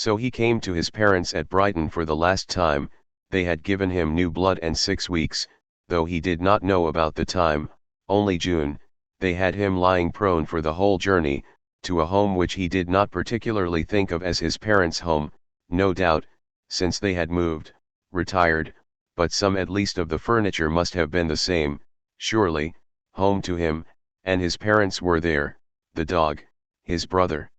So he came to his parents at Brighton for the last time. They had given him new blood and 6 weeks, though he did not know about the time, only June. They had him lying prone for the whole journey, to a home which he did not particularly think of as his parents' home, no doubt, since they had moved, retired, but some at least of the furniture must have been the same, surely, home to him, and his parents were there, the dog, his brother.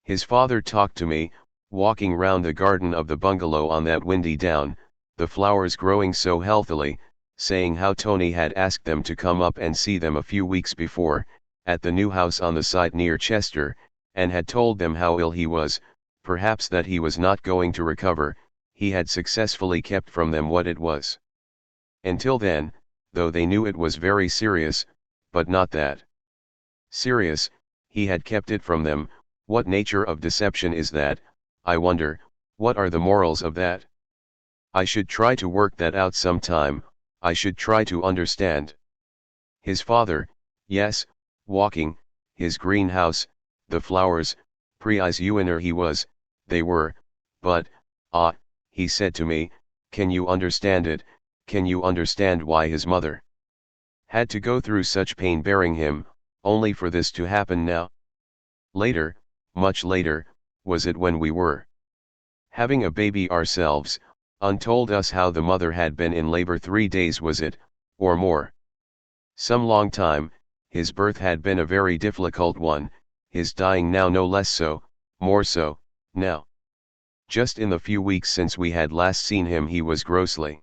His father talked to me, walking round the garden of the bungalow on that windy down, the flowers growing so healthily, saying how Tony had asked them to come up and see them a few weeks before, at the new house on the site near Chester, and had told them how ill he was, perhaps that he was not going to recover. He had successfully kept from them what it was. Until then, though they knew it was very serious, but not that serious, he had kept it from them. What nature of deception is that, I wonder? What are the morals of that? I should try to work that out some time. I should try to understand. His father, yes, walking, his greenhouse, the flowers, pre-Isuiner he was, they were, but, he said to me, can you understand it? Can you understand why his mother had to go through such pain bearing him, only for this to happen now? Later, much later, was it when we were having a baby ourselves, told us how the mother had been in labor 3 days, was it, or more? Some long time. His birth had been a very difficult one, his dying now no less so, more so, now. Just in the few weeks since we had last seen him he was grossly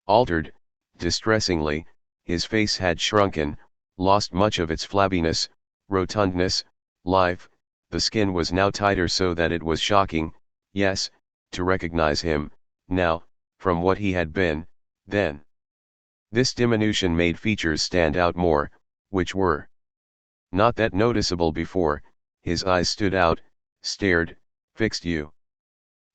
altered, distressingly. His face had shrunken, lost much of its flabbiness, rotundness, life. The skin was now tighter so that it was shocking, yes, to recognize him, now, from what he had been, then. This diminution made features stand out more, which were not that noticeable before. His eyes stood out, stared, fixed you.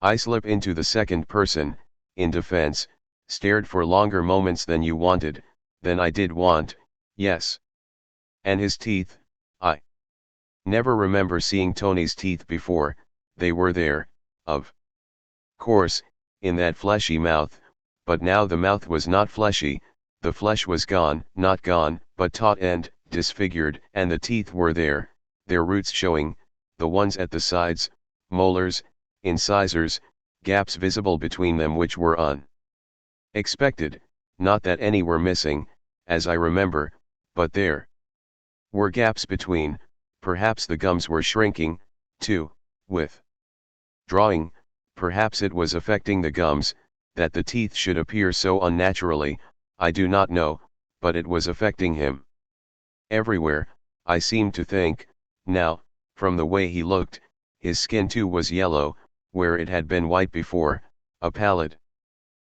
I slip into the second person, in defense, stared for longer moments than you wanted, than I did want, yes. And his teeth, I never remember seeing Tony's teeth before. They were there, of course, in that fleshy mouth, but now the mouth was not fleshy, the flesh was gone, not gone, but taut and disfigured, and the teeth were there, their roots showing, the ones at the sides, molars, incisors, gaps visible between them which were unexpected, not that any were missing, as I remember, but there were gaps between. Perhaps the gums were shrinking, too, with drawing. Perhaps it was affecting the gums, that the teeth should appear so unnaturally, I do not know, but it was affecting him. Everywhere, I seemed to think, now, from the way he looked. His skin too was yellow, where it had been white before, a pallid,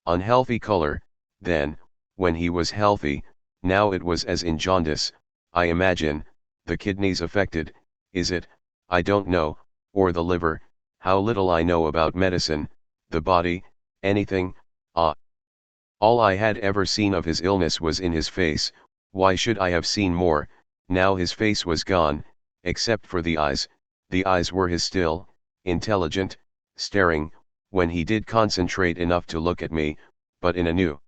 unhealthy color, then, when he was healthy. Now it was as in jaundice, I imagine. The kidneys affected, is it? I don't know, or the liver. How little I know about medicine, the body, anything. All I had ever seen of his illness was in his face. Why should I have seen more? Now his face was gone, except for the eyes. The eyes were his still, intelligent, staring, when he did concentrate enough to look at me, but in a new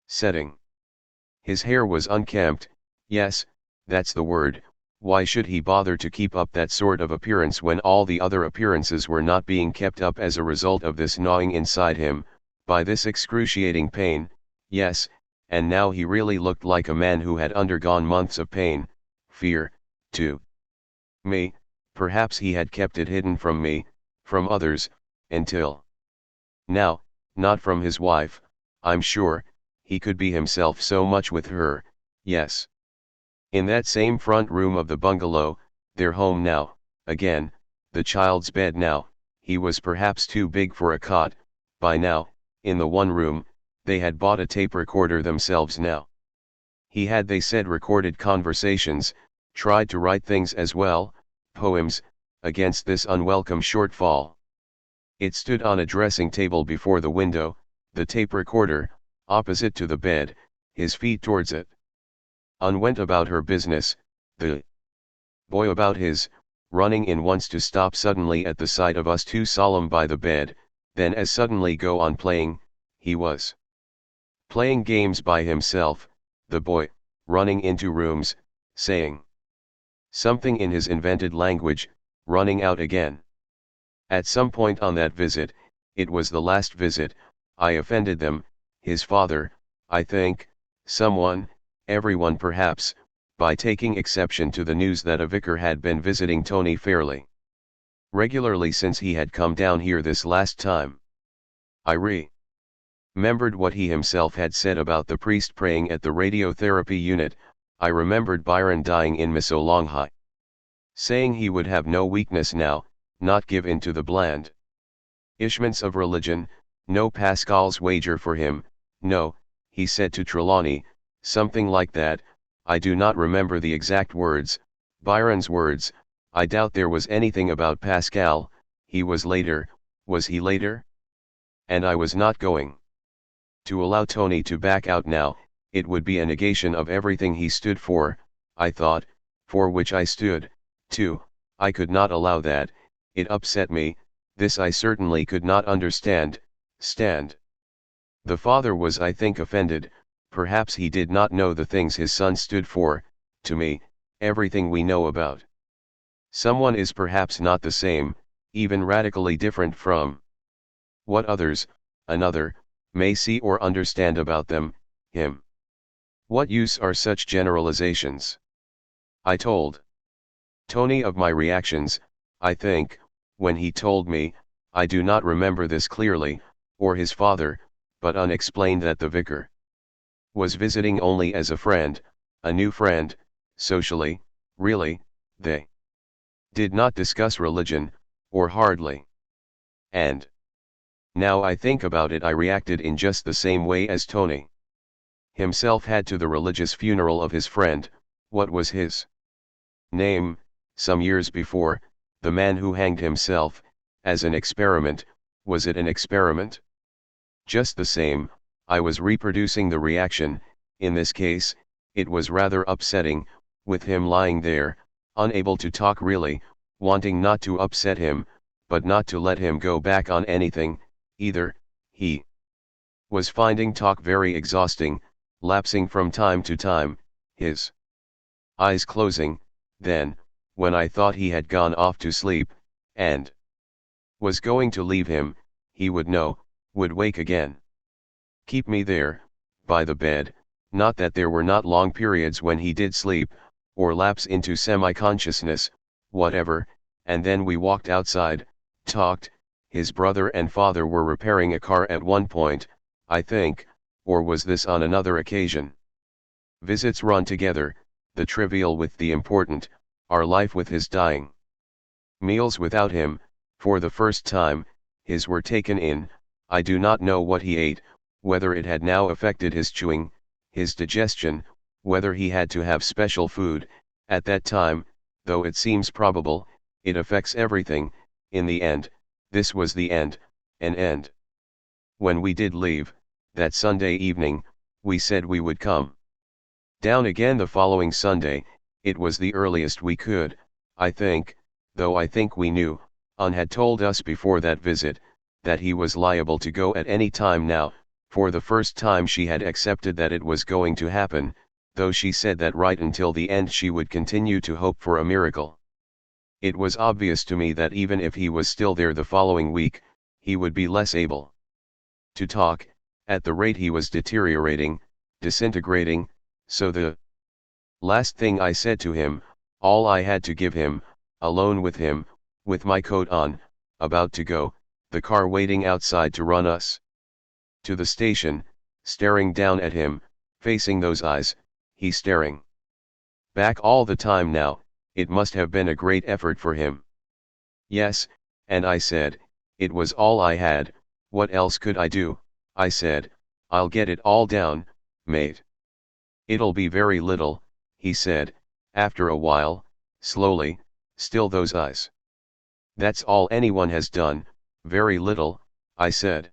setting. His hair was unkempt, yes, that's the word. Why should he bother to keep up that sort of appearance when all the other appearances were not being kept up as a result of this gnawing inside him, by this excruciating pain? Yes, and now he really looked like a man who had undergone months of pain, fear, to me. Perhaps he had kept it hidden from me, from others, until now, not from his wife, I'm sure. He could be himself so much with her, yes. In that same front room of the bungalow, their home now, again, the child's bed now. He was perhaps too big for a cot, by now. In the one room, they had bought a tape recorder themselves now. He had, they said, recorded conversations, tried to write things as well, poems, against this unwelcome shortfall. It stood on a dressing table before the window, the tape recorder, opposite to the bed, his feet towards it. Went about her business, the boy about his, running in once to stop suddenly at the sight of us two solemn by the bed, then as suddenly go on playing. He was playing games by himself, the boy, running into rooms, saying something in his invented language, running out again. At some point on that visit, it was the last visit, I offended them, his father, I think, someone, everyone perhaps, by taking exception to the news that a vicar had been visiting Tony fairly regularly since he had come down here this last time. I remembered what he himself had said about the priest praying at the radiotherapy unit. I remembered Byron dying in Missolonghi, saying he would have no weakness now, not give in to the bland ishments of religion, no Pascal's wager for him, no, he said to Trelawney, something like that. I do not remember the exact words, Byron's words. I doubt there was anything about Pascal. He was later, was he later? And I was not going to allow Tony to back out now. It would be a negation of everything he stood for, I thought, for which I stood, too. I could not allow that. It upset me. This I certainly could not understand. The father was, I think, offended. Perhaps he did not know the things his son stood for. To me, everything we know about someone is perhaps not the same, even radically different from what others, another, may see or understand about them, him. What use are such generalizations? I told Tony of my reactions, I think, when he told me, I do not remember this clearly, or his father, but unexplained that the vicar was visiting only as a friend, a new friend, socially, really, they did not discuss religion, or hardly. And now I think about it, I reacted in just the same way as Tony himself had to the religious funeral of his friend. What was his name, some years before, the man who hanged himself, as an experiment? Was it an experiment? Just the same, I was reproducing the reaction. In this case, it was rather upsetting, with him lying there, unable to talk really, wanting not to upset him, but not to let him go back on anything, either. He was finding talk very exhausting, lapsing from time to time, his eyes closing. Then, when I thought he had gone off to sleep, and was going to leave him, he would wake again. Keep me there, by the bed. Not that there were not long periods when he did sleep, or lapse into semi-consciousness, whatever, and then we walked outside, talked. His brother and father were repairing a car at one point, I think, or was this on another occasion? Visits run together, the trivial with the important, our life with his dying. Meals without him, for the first time, his were taken in. I do not know what he ate, whether it had now affected his chewing, his digestion, whether he had to have special food. At that time, though it seems probable, it affects everything. In the end, this was the end, an end. When we did leave, that Sunday evening, we said we would come down again the following Sunday. It was the earliest we could, I think, though I think we knew, Anne had told us before that visit, that he was liable to go at any time now. For the first time she had accepted that it was going to happen, though she said that right until the end she would continue to hope for a miracle. It was obvious to me that even if he was still there the following week, he would be less able to talk, at the rate he was deteriorating, disintegrating. So the last thing I said to him, all I had to give him, alone with him, with my coat on, about to go, the car waiting outside to run us to the station, staring down at him, facing those eyes, he staring back all the time now. It must have been a great effort for him. Yes, and I said, it was all I had. What else could I do? I said, I'll get it all down, mate. It'll be very little, he said, after a while, slowly, still those eyes. That's all anyone has done, very little, I said.